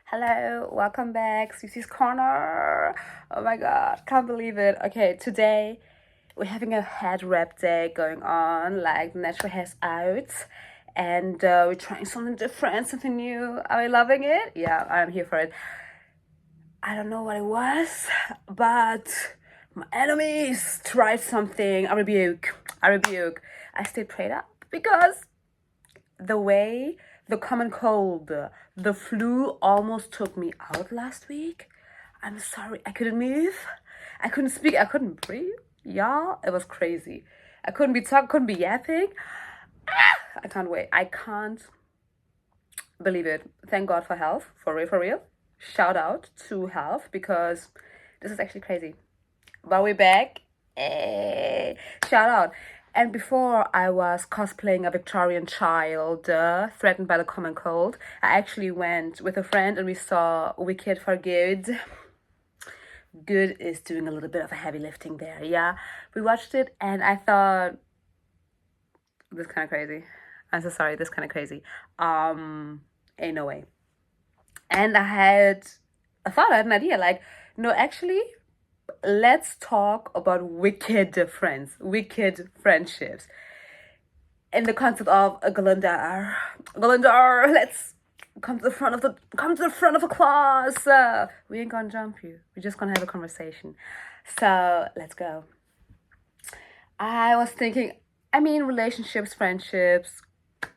Hello, welcome back, Susie's Corner. Oh my god, can't believe it. Okay, today we're having a head wrap day going on, like the natural hair's out, and we're trying something different, something new. Are we loving it? Yeah, I'm here for it. I don't know what it was, but my enemies tried something. I rebuke. I rebuke. I stayed prayed up because the way the common cold, the flu almost took me out last week. I'm sorry, I couldn't move. I couldn't speak. I couldn't breathe. Y'all, it was crazy. I couldn't be talking, couldn't be yapping. I can't wait. I can't believe it. Thank God for health. For real, for real. Shout out to health because this is actually crazy. But we're back. Shout out. And before I was cosplaying a Victorian child threatened by the common cold, I actually went with a friend and we saw Wicked for Good. Good is doing a little bit of a heavy lifting there, yeah. We watched it and I thought, this kind of crazy. I'm so sorry, this kind of crazy. Ain't no way. And I thought I had an idea, like, no, actually, let's talk about wicked friends, wicked friendships. In the concept of Glinda, let's come to the front of the class. We ain't gonna jump you. We're just gonna have a conversation. So let's go. I was thinking, relationships, friendships,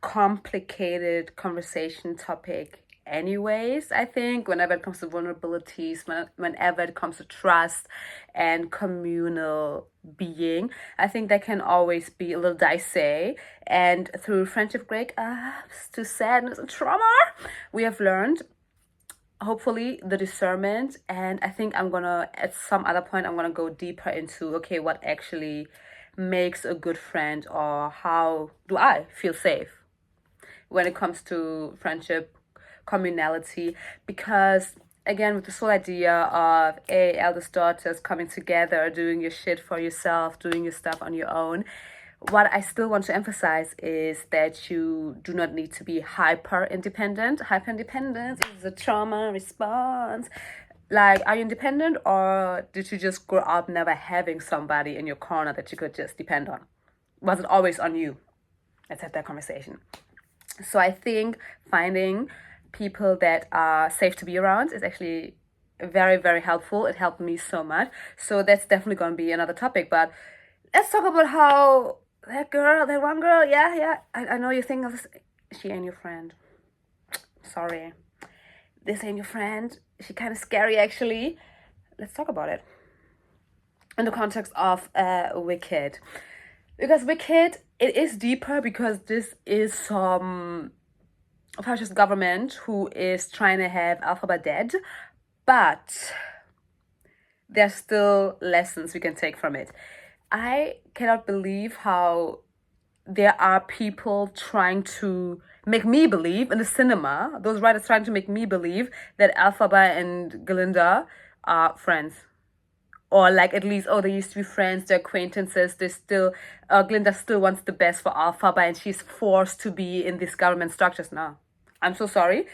complicated conversation topic anyways. I think whenever it comes to vulnerabilities, whenever it comes to trust and communal being, I think that can always be a little dicey. And through friendship breakups to sadness and trauma, we have learned hopefully the discernment. And I think I'm gonna, at some other point, I'm gonna go deeper into, okay, what actually makes a good friend, or how do I feel safe when it comes to friendship, communality. Because again, with this whole idea of eldest daughters coming together, doing your shit for yourself, doing your stuff on your own, what I still want to emphasize is that you do not need to be hyper independent. Hyper independence is a trauma response. Like, are you independent, or did you just grow up never having somebody in your corner that you could just depend on? Was it always on you? Let's have that conversation. So I think finding people that are safe to be around is actually very, very helpful. It helped me so much. So that's definitely going to be another topic. But let's talk about how that one girl, yeah. I know you think of this. She ain't your friend. Sorry. This ain't your friend. She kind of scary, actually. Let's talk about it in the context of Wicked. Because Wicked, it is deeper because this is some fascist government who is trying to have Alphabet dead, but there's still lessons we can take from it. I cannot believe how there are people trying to make me believe in the cinema, those writers trying to make me believe that Alphaba and Glinda are friends. Or like, at least, oh, they used to be friends, they're acquaintances, they still, Glinda still wants the best for Alphaba and she's forced to be in these government structures now. I'm so sorry.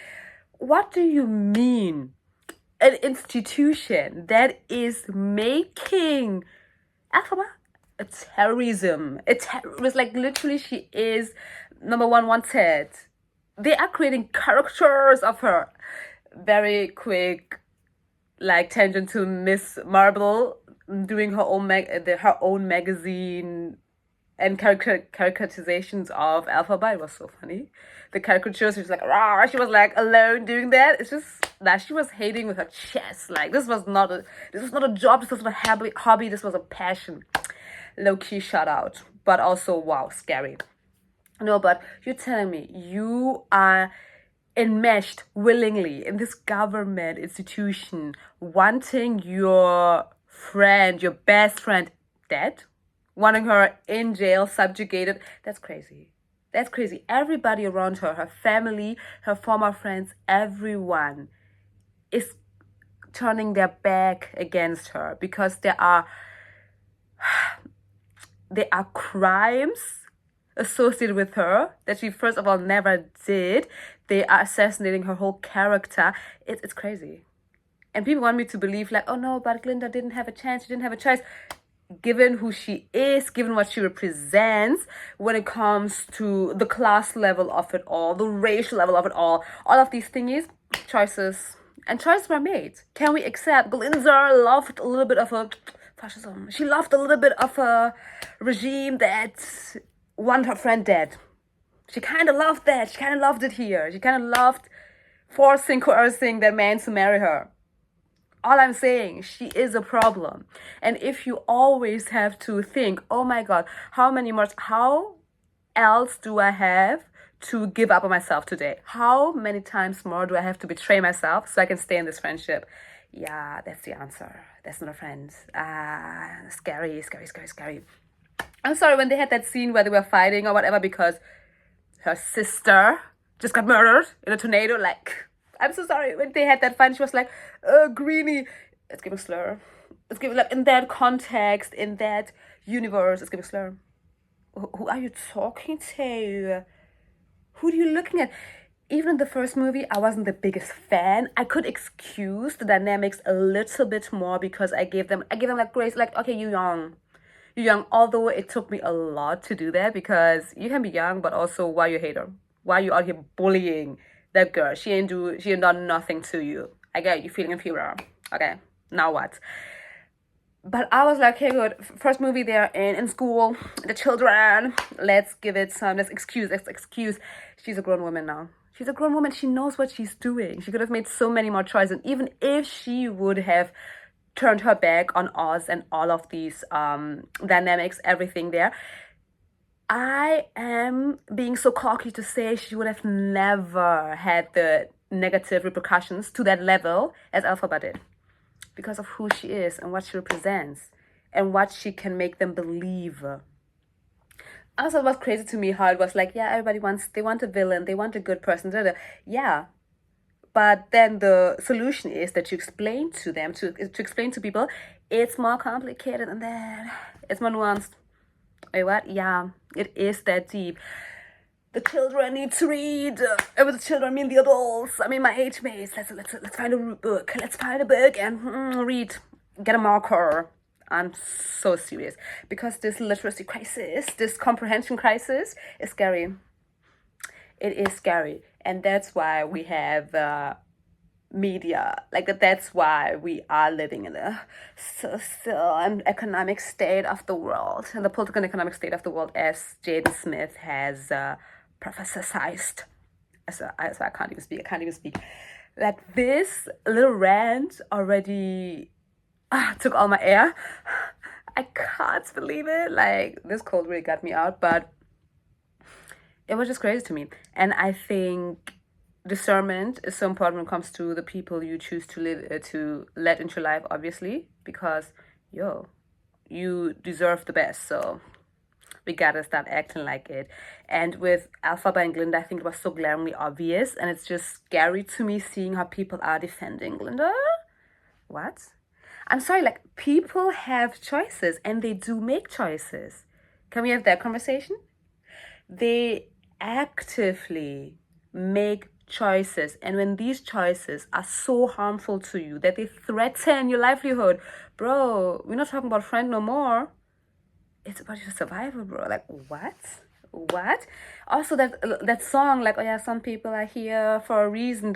What do you mean? An institution that is making Alphaba a terrorism. It's like, literally, she is number one wanted. They are creating characters of her. Very quick, like, tangent to Miss Marble doing her own her own magazine and caricaturizations of Alphaba. It was so funny. The caricatures, she was like, rah, she was like alone doing that. It's just that she was hating with her chest. Like, this was not a job, this was not a hobby, this was a passion. Low-key shout out. But also, wow, scary. No, but you're telling me you are enmeshed willingly in this government institution, wanting your friend, your best friend, dead, wanting her in jail, subjugated. That's crazy. That's crazy. Everybody around her, her family, her former friends, everyone is turning their back against her because there are crimes associated with her that she first of all never did. They are assassinating her whole character. It's crazy. And people want me to believe like, oh no, but Glinda didn't have a chance. She didn't have a choice. Given who she is, given what she represents, when it comes to the class level of it all, the racial level of it all of these thingies, choices. And choices were made. Can we accept Glinda loved a little bit of a fascism? She loved a little bit of a regime that wanted her friend dead. She kind of loved that. She kind of loved it here. She kind of loved coercing that man to marry her. All I'm saying, she is a problem. And if you always have to think, oh my God, how else do I have to give up on myself today? How many times more do I have to betray myself so I can stay in this friendship? Yeah, that's the answer. That's not a friend. Scary, scary, scary, scary. I'm sorry when they had that scene where they were fighting or whatever because her sister just got murdered in a tornado. Like, I'm so sorry. When they had that fight, she was like, Greenie. It's giving slur. It's giving, like, in that context, in that universe, it's giving slur. Who are you talking to? Who are you looking at? Even in the first movie, I wasn't the biggest fan. I could excuse the dynamics a little bit more because I gave them like grace, like, okay, you're young, although it took me a lot to do that because you can be young, but also why you hate her? Why you out here bullying that girl? She ain't done nothing to you. I get you feeling inferior. Okay, now what? But I was like, hey, good. First movie they're in school, the children. Let's give it some. Let's excuse. She's a grown woman now. She's a grown woman. She knows what she's doing. She could have made so many more choices. And even if she would have turned her back on Oz and all of these dynamics, everything there, I am being so cocky to say she would have never had the negative repercussions to that level as Elphaba did because of who she is and what she represents and what she can make them believe. Also, it was crazy to me how it was like, yeah, they want a villain, they want a good person, yeah. But then the solution is that you explain to them, to explain to people, it's more complicated than that. It's more nuanced. Wait, what? Yeah, it is that deep. The children need to read. And with the children, I mean the adults. I mean my age mates. Let's find a book. Let's find a book and read. Get a marker. I'm so serious because this literacy crisis, this comprehension crisis, is scary. It is scary, and that's why we have media. Like that's why we are living in a still an economic state of the world, and the political and economic state of the world, as Jaden Smith has prophesized. So I can't even speak. That this little rant already took all my air. I can't believe it. Like, this cold really got me out, but it was just crazy to me. And I think discernment is so important when it comes to the people you choose to let into your life, obviously, because you deserve the best. So we gotta start acting like it. And with Elphaba and Glinda, I think it was so glaringly obvious, and it's just scary to me seeing how people are defending Glinda. What? I'm sorry, like, people have choices and they do make choices. Can we have that conversation? They actively make choices, and when these choices are so harmful to you that they threaten your livelihood, bro, we're not talking about friend no more. It's about your survival, bro. Like, what? Also, that song, like, oh yeah, some people are here for a reason.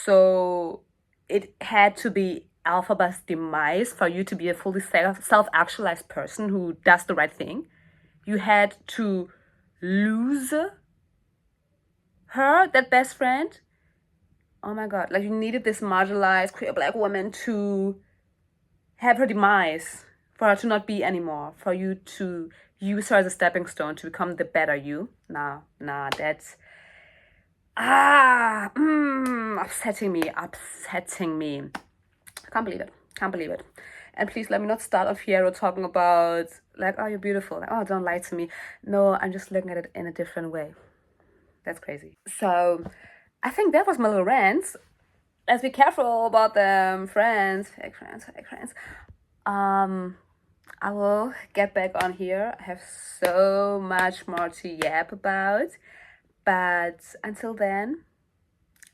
So it had to be Elphaba's demise for you to be a fully self-actualized person who does the right thing. You had to lose her, that best friend. Oh my God, like, you needed this marginalized queer black woman to have her demise, for her to not be anymore, for you to use her as a stepping stone to become the better you. Nah, that's upsetting me. I can't believe it. And please let me not start on Fiero talking about, like, oh, you're beautiful. Like, oh, don't lie to me. No, I'm just looking at it in a different way. That's crazy. So I think that was my little rant. Let's be careful about them, friends, fake friends. I will get back on here. I have so much more to yap about. But until then,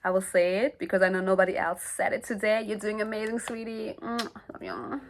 I will say it because I know nobody else said it today. You're doing amazing, sweetie. Love you.